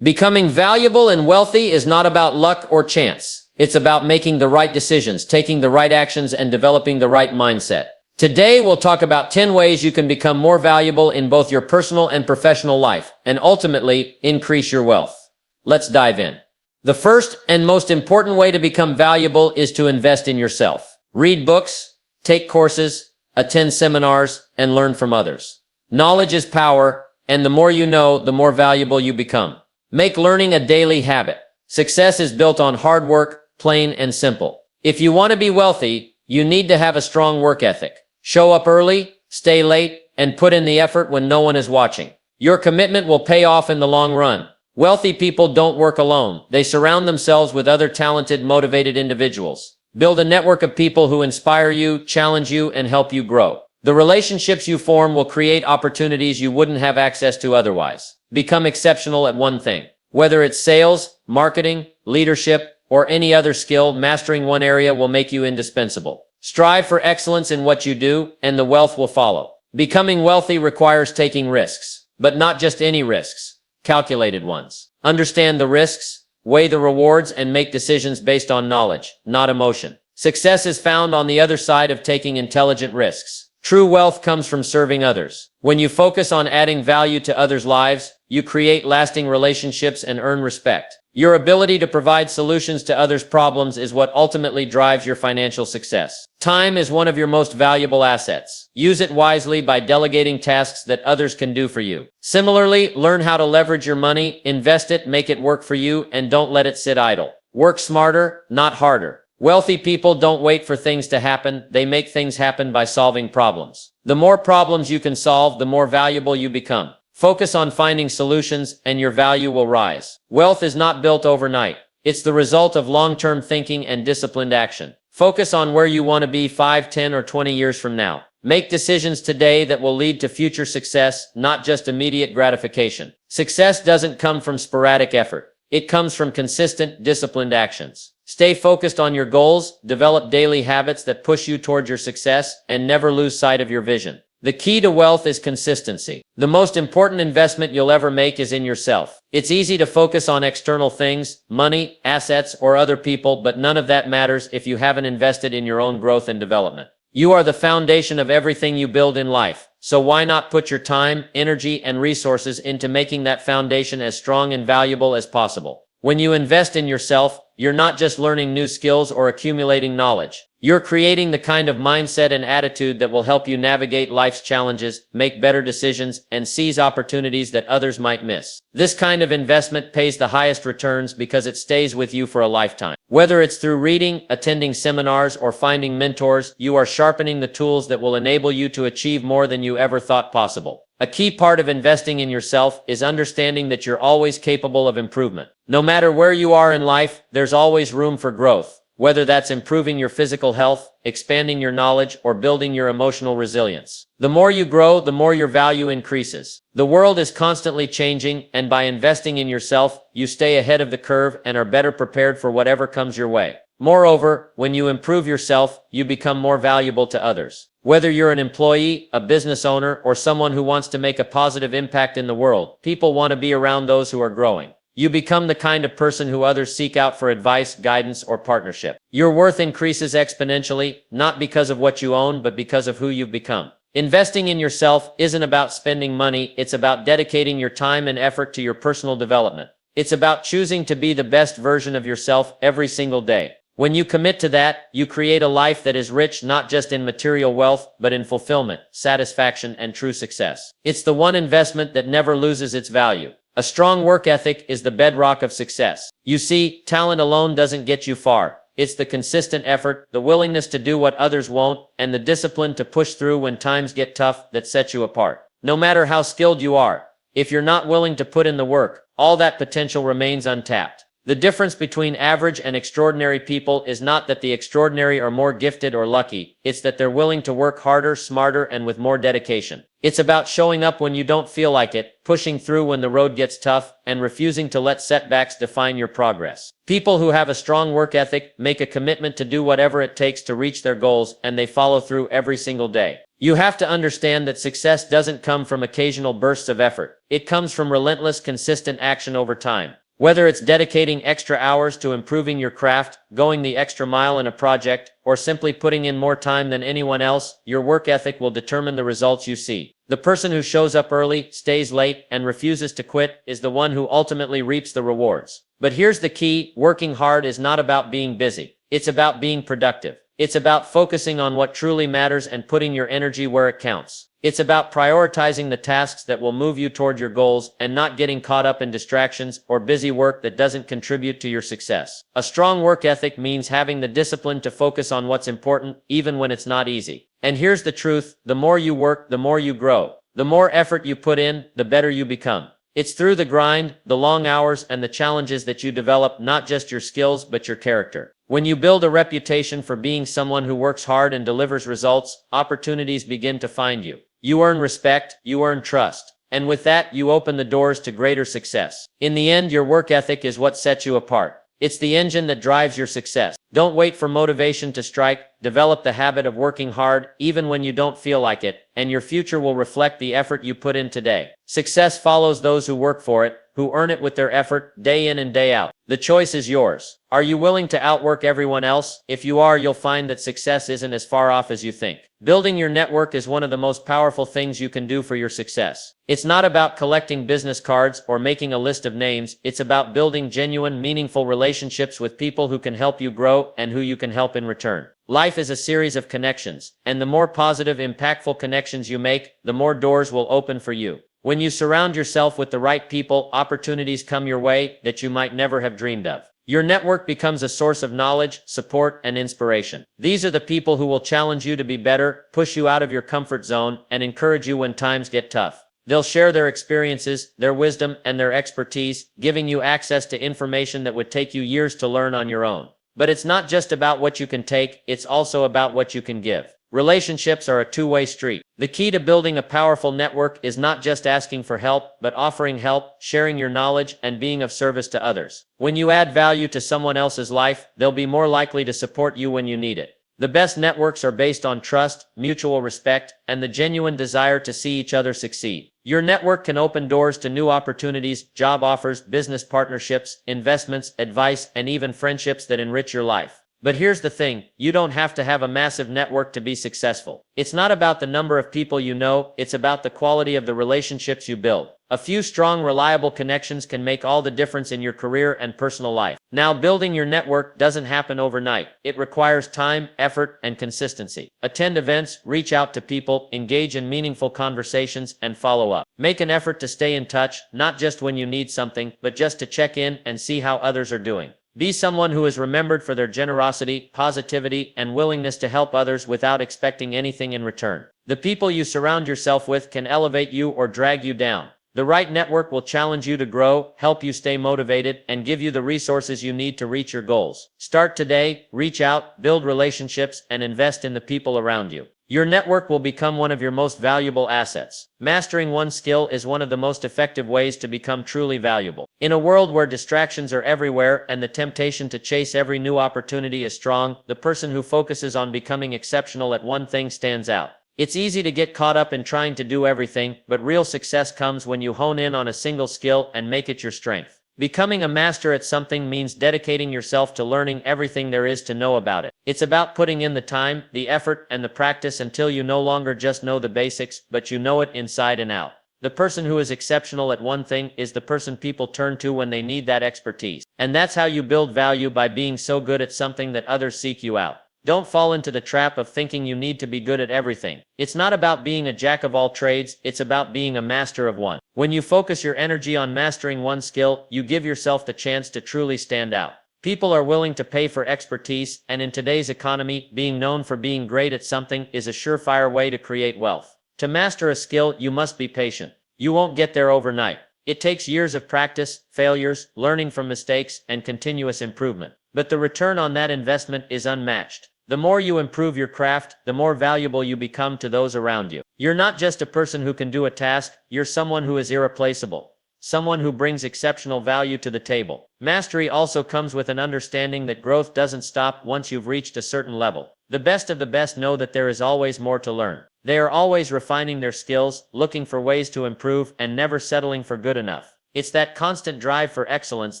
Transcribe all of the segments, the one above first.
Becoming valuable and wealthy is not about luck or chance. It's about making the right decisions, taking the right actions, and developing the right mindset. Today, we'll talk about 10 ways you can become more valuable in both your personal and professional life, and ultimately, increase your wealth. Let's dive in. The first and most important way to become valuable is to invest in yourself. Read books, take courses, attend seminars, and learn from others. Knowledge is power, and the more you know, the more valuable you become. Make learning a daily habit. Success is built on hard work, plain and simple. If you want to be wealthy, you need to have a strong work ethic. Show up early, stay late, and put in the effort when no one is watching. Your commitment will pay off in the long run. Wealthy people don't work alone. They surround themselves with other talented, motivated individuals. Build a network of people who inspire you, challenge you, and help you grow. The relationships you form will create opportunities you wouldn't have access to otherwise. Become exceptional at one thing. Whether it's sales, marketing, leadership, or any other skill, mastering one area will make you indispensable. Strive for excellence in what you do, and the wealth will follow. Becoming wealthy requires taking risks, but not just any risks, calculated ones. Understand the risks, weigh the rewards, and make decisions based on knowledge, not emotion. Success is found on the other side of taking intelligent risks. True wealth comes from serving others. When you focus on adding value to others' lives, you create lasting relationships and earn respect. Your ability to provide solutions to others' problems is what ultimately drives your financial success. Time is one of your most valuable assets. Use it wisely by delegating tasks that others can do for you. Similarly, learn how to leverage your money, invest it, make it work for you, and don't let it sit idle. Work smarter, not harder. Wealthy people don't wait for things to happen, they make things happen by solving problems. The more problems you can solve, the more valuable you become. Focus on finding solutions, and your value will rise. Wealth is not built overnight. It's the result of long-term thinking and disciplined action. Focus on where you want to be 5, 10, or 20 years from now. Make decisions today that will lead to future success, not just immediate gratification. Success doesn't come from sporadic effort. It comes from consistent, disciplined actions. Stay focused on your goals, develop daily habits that push you toward your success, and never lose sight of your vision. The key to wealth is consistency. The most important investment you'll ever make is in yourself. It's easy to focus on external things, money, assets, or other people, but none of that matters if you haven't invested in your own growth and development. You are the foundation of everything you build in life, so why not put your time, energy, and resources into making that foundation as strong and valuable as possible? When you invest in yourself, you're not just learning new skills or accumulating knowledge. You're creating the kind of mindset and attitude that will help you navigate life's challenges, make better decisions, and seize opportunities that others might miss. This kind of investment pays the highest returns because it stays with you for a lifetime. Whether it's through reading, attending seminars, or finding mentors, you are sharpening the tools that will enable you to achieve more than you ever thought possible. A key part of investing in yourself is understanding that you're always capable of improvement. No matter where you are in life, there's always room for growth. Whether that's improving your physical health, expanding your knowledge, or building your emotional resilience. The more you grow, the more your value increases. The world is constantly changing, and by investing in yourself, you stay ahead of the curve and are better prepared for whatever comes your way. Moreover, when you improve yourself, you become more valuable to others. Whether you're an employee, a business owner, or someone who wants to make a positive impact in the world, people want to be around those who are growing. You become the kind of person who others seek out for advice, guidance, or partnership. Your worth increases exponentially, not because of what you own, but because of who you've become. Investing in yourself isn't about spending money, it's about dedicating your time and effort to your personal development. It's about choosing to be the best version of yourself every single day. When you commit to that, you create a life that is rich not just in material wealth, but in fulfillment, satisfaction, and true success. It's the one investment that never loses its value. A strong work ethic is the bedrock of success. You see, talent alone doesn't get you far. It's the consistent effort, the willingness to do what others won't, and the discipline to push through when times get tough that set you apart. No matter how skilled you are, if you're not willing to put in the work, all that potential remains untapped. The difference between average and extraordinary people is not that the extraordinary are more gifted or lucky, it's that they're willing to work harder, smarter, and with more dedication. It's about showing up when you don't feel like it, pushing through when the road gets tough, and refusing to let setbacks define your progress. People who have a strong work ethic make a commitment to do whatever it takes to reach their goals, and they follow through every single day. You have to understand that success doesn't come from occasional bursts of effort. It comes from relentless, consistent action over time. Whether it's dedicating extra hours to improving your craft, going the extra mile in a project, or simply putting in more time than anyone else, your work ethic will determine the results you see. The person who shows up early, stays late, and refuses to quit is the one who ultimately reaps the rewards. But here's the key: working hard is not about being busy. It's about being productive. It's about focusing on what truly matters and putting your energy where it counts. It's about prioritizing the tasks that will move you toward your goals and not getting caught up in distractions or busy work that doesn't contribute to your success. A strong work ethic means having the discipline to focus on what's important, even when it's not easy. And here's the truth: the more you work, the more you grow. The more effort you put in, the better you become. It's through the grind, the long hours, and the challenges that you develop not just your skills, but your character. When you build a reputation for being someone who works hard and delivers results, opportunities begin to find you. You earn respect, you earn trust. And with that, you open the doors to greater success. In the end, your work ethic is what sets you apart. It's the engine that drives your success. Don't wait for motivation to strike. Develop the habit of working hard, even when you don't feel like it, and your future will reflect the effort you put in today. Success follows those who work for it, who earn it with their effort, day in and day out. The choice is yours. Are you willing to outwork everyone else? If you are, you'll find that success isn't as far off as you think. Building your network is one of the most powerful things you can do for your success. It's not about collecting business cards or making a list of names. It's about building genuine, meaningful relationships with people who can help you grow and who you can help in return. Life is a series of connections, and the more positive, impactful connections you make, the more doors will open for you. When you surround yourself with the right people, opportunities come your way that you might never have dreamed of. Your network becomes a source of knowledge, support, and inspiration. These are the people who will challenge you to be better, push you out of your comfort zone, and encourage you when times get tough. They'll share their experiences, their wisdom, and their expertise, giving you access to information that would take you years to learn on your own. But it's not just about what you can take, it's also about what you can give. Relationships are a two-way street. The key to building a powerful network is not just asking for help, but offering help, sharing your knowledge, and being of service to others. When you add value to someone else's life, they'll be more likely to support you when you need it. The best networks are based on trust, mutual respect, and the genuine desire to see each other succeed. Your network can open doors to new opportunities, job offers, business partnerships, investments, advice, and even friendships that enrich your life. But here's the thing: you don't have to have a massive network to be successful. It's not about the number of people you know, it's about the quality of the relationships you build. A few strong, reliable connections can make all the difference in your career and personal life. Now, building your network doesn't happen overnight. It requires time, effort, and consistency. Attend events, reach out to people, engage in meaningful conversations, and follow up. Make an effort to stay in touch, not just when you need something, but just to check in and see how others are doing. Be someone who is remembered for their generosity, positivity, and willingness to help others without expecting anything in return. The people you surround yourself with can elevate you or drag you down. The right network will challenge you to grow, help you stay motivated, and give you the resources you need to reach your goals. Start today, reach out, build relationships, and invest in the people around you. Your network will become one of your most valuable assets. Mastering one skill is one of the most effective ways to become truly valuable. In a world where distractions are everywhere and the temptation to chase every new opportunity is strong, the person who focuses on becoming exceptional at one thing stands out. It's easy to get caught up in trying to do everything, but real success comes when you hone in on a single skill and make it your strength. Becoming a master at something means dedicating yourself to learning everything there is to know about it. It's about putting in the time, the effort, and the practice until you no longer just know the basics, but you know it inside and out. The person who is exceptional at one thing is the person people turn to when they need that expertise. And that's how you build value, by being so good at something that others seek you out. Don't fall into the trap of thinking you need to be good at everything. It's not about being a jack of all trades, it's about being a master of one. When you focus your energy on mastering one skill, you give yourself the chance to truly stand out. People are willing to pay for expertise, and in today's economy, being known for being great at something is a surefire way to create wealth. To master a skill, you must be patient. You won't get there overnight. It takes years of practice, failures, learning from mistakes, and continuous improvement. But the return on that investment is unmatched. The more you improve your craft, the more valuable you become to those around you. You're not just a person who can do a task, you're someone who is irreplaceable. Someone who brings exceptional value to the table. Mastery also comes with an understanding that growth doesn't stop once you've reached a certain level. The best of the best know that there is always more to learn. They are always refining their skills, looking for ways to improve, and never settling for good enough. It's that constant drive for excellence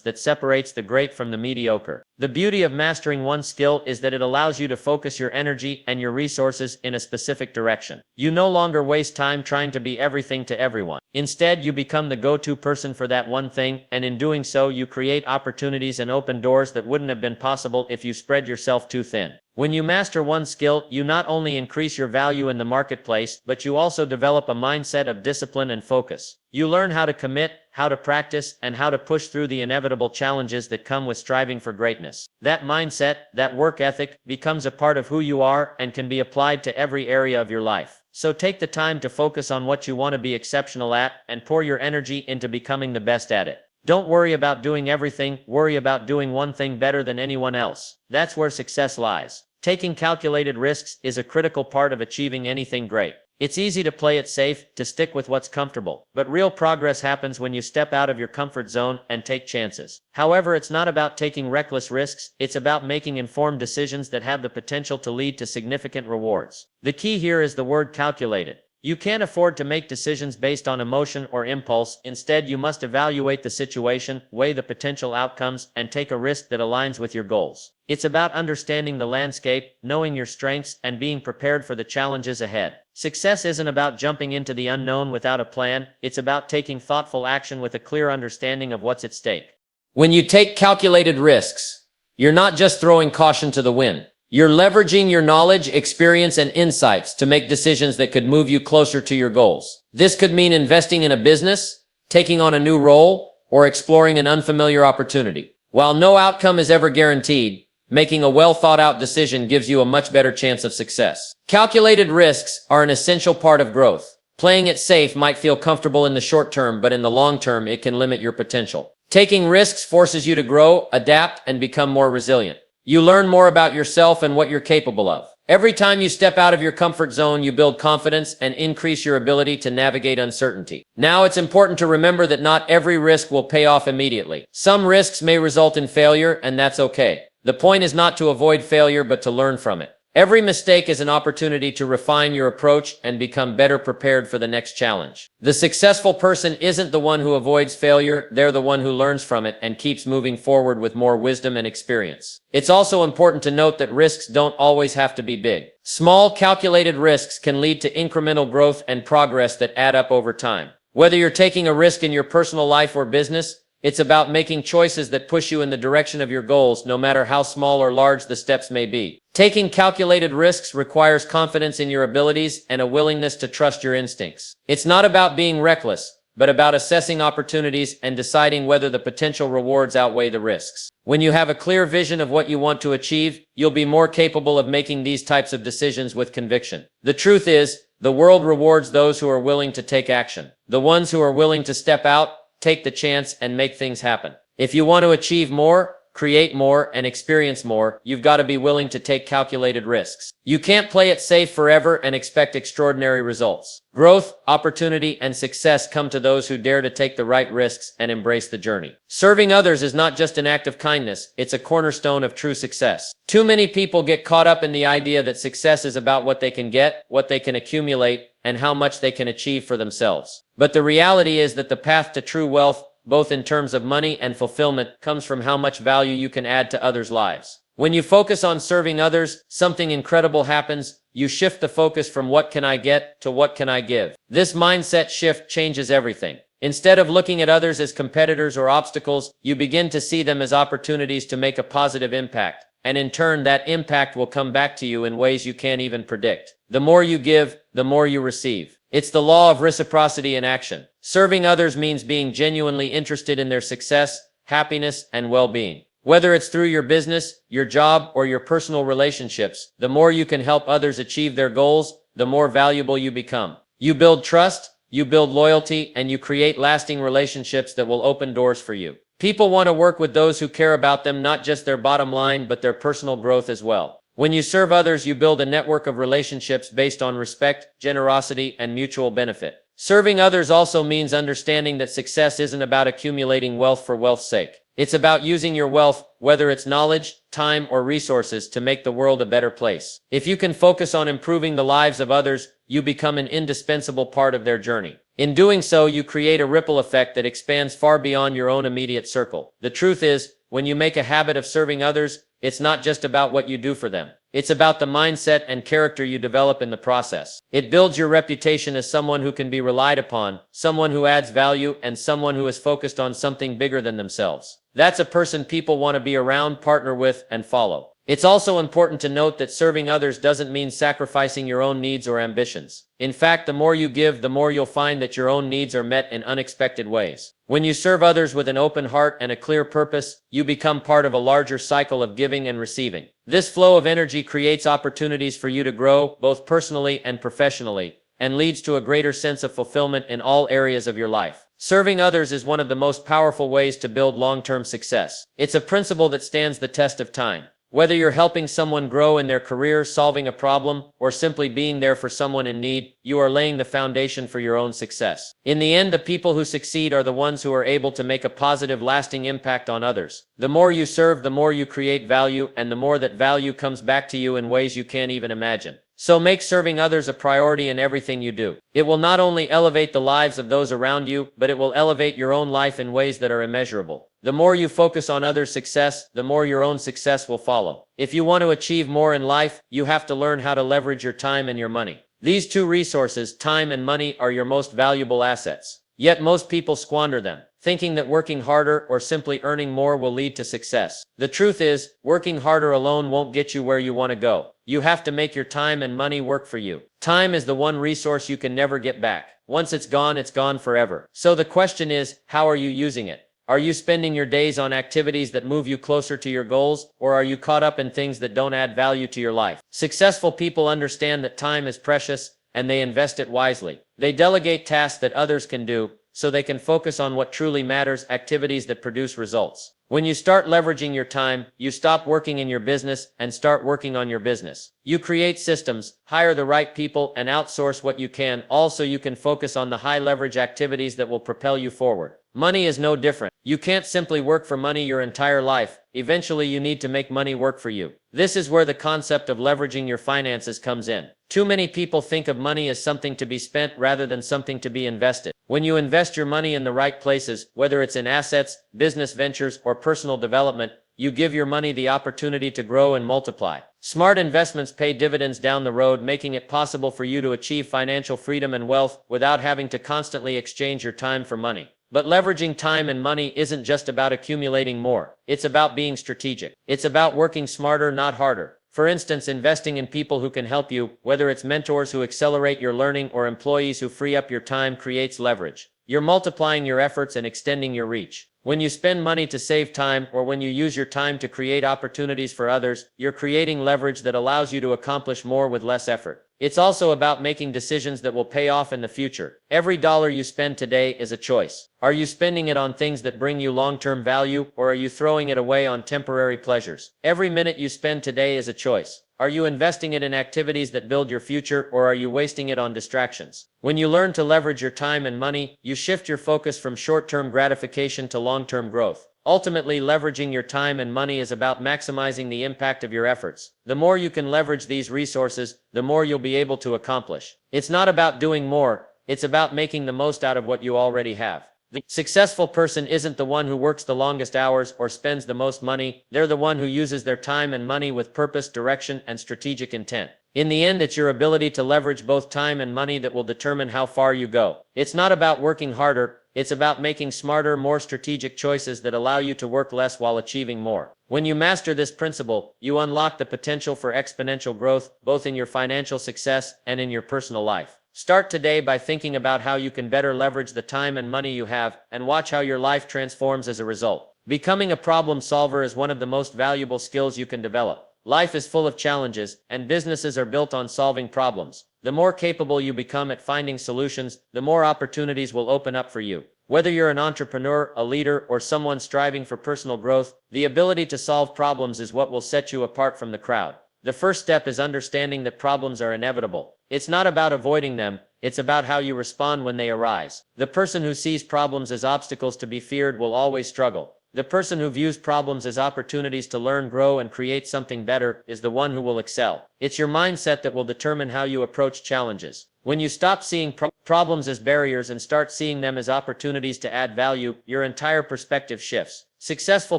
that separates the great from the mediocre. The beauty of mastering one skill is that it allows you to focus your energy and your resources in a specific direction. You no longer waste time trying to be everything to everyone. Instead, you become the go-to person for that one thing, and in doing so, you create opportunities and open doors that wouldn't have been possible if you spread yourself too thin. When you master one skill, you not only increase your value in the marketplace, but you also develop a mindset of discipline and focus. You learn how to commit, how to practice, and how to push through the inevitable challenges that come with striving for greatness. That mindset, that work ethic, becomes a part of who you are and can be applied to every area of your life. So take the time to focus on what you want to be exceptional at and pour your energy into becoming the best at it. Don't worry about doing everything, worry about doing one thing better than anyone else. That's where success lies. Taking calculated risks is a critical part of achieving anything great. It's easy to play it safe, to stick with what's comfortable, but real progress happens when you step out of your comfort zone and take chances. However, it's not about taking reckless risks, it's about making informed decisions that have the potential to lead to significant rewards. The key here is the word calculated. You can't afford to make decisions based on emotion or impulse. Instead, you must evaluate the situation, weigh the potential outcomes, and take a risk that aligns with your goals. It's about understanding the landscape, knowing your strengths, and being prepared for the challenges ahead. Success isn't about jumping into the unknown without a plan, it's about taking thoughtful action with a clear understanding of what's at stake. When you take calculated risks, you're not just throwing caution to the wind. You're leveraging your knowledge, experience, and insights to make decisions that could move you closer to your goals. This could mean investing in a business, taking on a new role, or exploring an unfamiliar opportunity. While no outcome is ever guaranteed, making a well-thought-out decision gives you a much better chance of success. Calculated risks are an essential part of growth. Playing it safe might feel comfortable in the short term, but in the long term, it can limit your potential. Taking risks forces you to grow, adapt, and become more resilient. You learn more about yourself and what you're capable of. Every time you step out of your comfort zone, you build confidence and increase your ability to navigate uncertainty. Now, it's important to remember that not every risk will pay off immediately. Some risks may result in failure, and that's okay. The point is not to avoid failure, but to learn from it. Every mistake is an opportunity to refine your approach and become better prepared for the next challenge. The successful person isn't the one who avoids failure, they're the one who learns from it and keeps moving forward with more wisdom and experience. It's also important to note that risks don't always have to be big. Small, calculated risks can lead to incremental growth and progress that add up over time. Whether you're taking a risk in your personal life or business, it's about making choices that push you in the direction of your goals, no matter how small or large the steps may be. Taking calculated risks requires confidence in your abilities and a willingness to trust your instincts. It's not about being reckless, but about assessing opportunities and deciding whether the potential rewards outweigh the risks. When you have a clear vision of what you want to achieve, you'll be more capable of making these types of decisions with conviction. The truth is, the world rewards those who are willing to take action. The ones who are willing to step out, take the chance, and make things happen. If you want to achieve more, create more, and experience more, you've got to be willing to take calculated risks. You can't play it safe forever and expect extraordinary results. Growth, opportunity, and success come to those who dare to take the right risks and embrace the journey. Serving others is not just an act of kindness, it's a cornerstone of true success. Too many people get caught up in the idea that success is about what they can get, what they can accumulate, and how much they can achieve for themselves. But the reality is that the path to true wealth, both in terms of money and fulfillment, comes from how much value you can add to others' lives. When you focus on serving others, something incredible happens. You shift the focus from what can I get to what can I give. This mindset shift changes everything. Instead of looking at others as competitors or obstacles, you begin to see them as opportunities to make a positive impact. And in turn, that impact will come back to you in ways you can't even predict. The more you give, the more you receive. It's the law of reciprocity in action. Serving others means being genuinely interested in their success, happiness, and well-being. Whether it's through your business, your job, or your personal relationships, the more you can help others achieve their goals, the more valuable you become. You build trust, you build loyalty, and you create lasting relationships that will open doors for you. People want to work with those who care about them, not just their bottom line, but their personal growth as well. When you serve others, you build a network of relationships based on respect, generosity, and mutual benefit. Serving others also means understanding that success isn't about accumulating wealth for wealth's sake. It's about using your wealth, whether it's knowledge, time, or resources, to make the world a better place. If you can focus on improving the lives of others, you become an indispensable part of their journey. In doing so, you create a ripple effect that expands far beyond your own immediate circle. The truth is, when you make a habit of serving others, it's not just about what you do for them. It's about the mindset and character you develop in the process. It builds your reputation as someone who can be relied upon, someone who adds value, and someone who is focused on something bigger than themselves. That's a person people want to be around, partner with, and follow. It's also important to note that serving others doesn't mean sacrificing your own needs or ambitions. In fact, the more you give, the more you'll find that your own needs are met in unexpected ways. When you serve others with an open heart and a clear purpose, you become part of a larger cycle of giving and receiving. This flow of energy creates opportunities for you to grow, both personally and professionally, and leads to a greater sense of fulfillment in all areas of your life. Serving others is one of the most powerful ways to build long-term success. It's a principle that stands the test of time. Whether you're helping someone grow in their career, solving a problem, or simply being there for someone in need, you are laying the foundation for your own success. In the end, the people who succeed are the ones who are able to make a positive, lasting impact on others. The more you serve, the more you create value, and the more that value comes back to you in ways you can't even imagine. So make serving others a priority in everything you do. It will not only elevate the lives of those around you, but it will elevate your own life in ways that are immeasurable. The more you focus on others' success, the more your own success will follow. If you want to achieve more in life, you have to learn how to leverage your time and your money. These two resources, time and money, are your most valuable assets. Yet most people squander them, thinking that working harder or simply earning more will lead to success. The truth is, working harder alone won't get you where you want to go. You have to make your time and money work for you. Time is the one resource you can never get back. Once it's gone forever. So the question is, how are you using it? Are you spending your days on activities that move you closer to your goals, or are you caught up in things that don't add value to your life? Successful people understand that time is precious, and they invest it wisely. They delegate tasks that others can do, so they can focus on what truly matters, activities that produce results. When you start leveraging your time, you stop working in your business and start working on your business. You create systems, hire the right people, and outsource what you can, all so you can focus on the high leverage activities that will propel you forward. Money is no different. You can't simply work for money your entire life. Eventually, you need to make money work for you. This is where the concept of leveraging your finances comes in. Too many people think of money as something to be spent rather than something to be invested. When you invest your money in the right places, whether it's in assets, business ventures, or personal development, you give your money the opportunity to grow and multiply. Smart investments pay dividends down the road, making it possible for you to achieve financial freedom and wealth without having to constantly exchange your time for money. But leveraging time and money isn't just about accumulating more. It's about being strategic. It's about working smarter, not harder. For instance, investing in people who can help you, whether it's mentors who accelerate your learning or employees who free up your time, creates leverage. You're multiplying your efforts and extending your reach. When you spend money to save time, or when you use your time to create opportunities for others, you're creating leverage that allows you to accomplish more with less effort. It's also about making decisions that will pay off in the future. Every dollar you spend today is a choice. Are you spending it on things that bring you long-term value, or are you throwing it away on temporary pleasures? Every minute you spend today is a choice. Are you investing it in activities that build your future, or are you wasting it on distractions? When you learn to leverage your time and money, you shift your focus from short-term gratification to long-term growth. Ultimately, leveraging your time and money is about maximizing the impact of your efforts. The more you can leverage these resources, the more you'll be able to accomplish. It's not about doing more, it's about making the most out of what you already have. The successful person isn't the one who works the longest hours or spends the most money. They're the one who uses their time and money with purpose, direction, and strategic intent. In the end, it's your ability to leverage both time and money that will determine how far you go. It's not about working harder, it's about making smarter, more strategic choices that allow you to work less while achieving more. When you master this principle, you unlock the potential for exponential growth, both in your financial success and in your personal life. Start today by thinking about how you can better leverage the time and money you have, and watch how your life transforms as a result. Becoming a problem solver is one of the most valuable skills you can develop. Life is full of challenges, and businesses are built on solving problems. The more capable you become at finding solutions, the more opportunities will open up for you. Whether you're an entrepreneur, a leader, or someone striving for personal growth, the ability to solve problems is what will set you apart from the crowd. The first step is understanding that problems are inevitable. It's not about avoiding them, it's about how you respond when they arise. The person who sees problems as obstacles to be feared will always struggle. The person who views problems as opportunities to learn, grow, and create something better is the one who will excel. It's your mindset that will determine how you approach challenges. When you stop seeing problems as barriers and start seeing them as opportunities to add value, your entire perspective shifts. Successful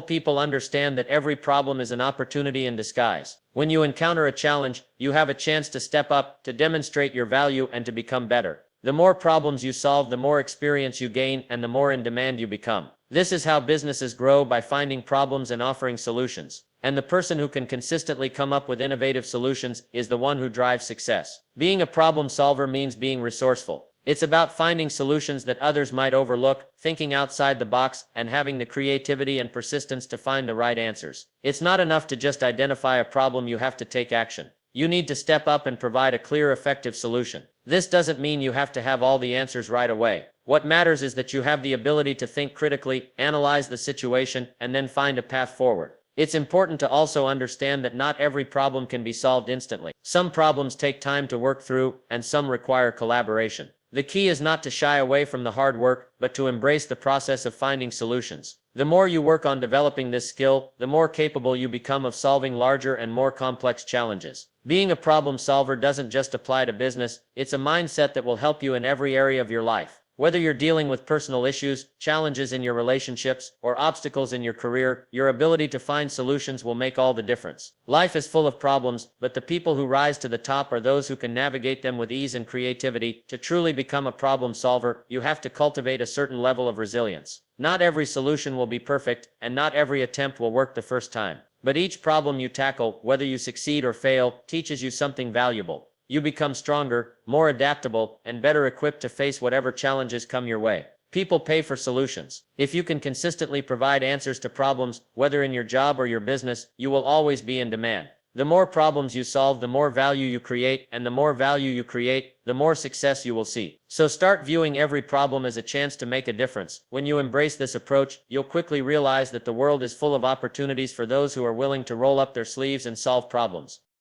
people understand that every problem is an opportunity in disguise. When you encounter a challenge, you have a chance to step up, to demonstrate your value, and to become better. The more problems you solve, the more experience you gain, and the more in demand you become. This is how businesses grow, by finding problems and offering solutions. And the person who can consistently come up with innovative solutions is the one who drives success. Being a problem solver means being resourceful. It's about finding solutions that others might overlook, thinking outside the box, and having the creativity and persistence to find the right answers. It's not enough to just identify a problem, you have to take action. You need to step up and provide a clear, effective solution. This doesn't mean you have to have all the answers right away. What matters is that you have the ability to think critically, analyze the situation, and then find a path forward. It's important to also understand that not every problem can be solved instantly. Some problems take time to work through, and some require collaboration. The key is not to shy away from the hard work, but to embrace the process of finding solutions. The more you work on developing this skill, the more capable you become of solving larger and more complex challenges. Being a problem solver doesn't just apply to business, it's a mindset that will help you in every area of your life. Whether you're dealing with personal issues, challenges in your relationships, or obstacles in your career, your ability to find solutions will make all the difference. Life is full of problems, but the people who rise to the top are those who can navigate them with ease and creativity. To truly become a problem solver, you have to cultivate a certain level of resilience. Not every solution will be perfect, and not every attempt will work the first time. But each problem you tackle, whether you succeed or fail, teaches you something valuable. You become stronger, more adaptable, and better equipped to face whatever challenges come your way. People pay for solutions. If you can consistently provide answers to problems, whether in your job or your business, you will always be in demand. The more problems you solve, the more value you create, and the more value you create, the more success you will see. So start viewing every problem as a chance to make a difference. When you embrace this approach, you'll quickly realize that the world is full of opportunities for those who are willing to roll up their sleeves and solve problems.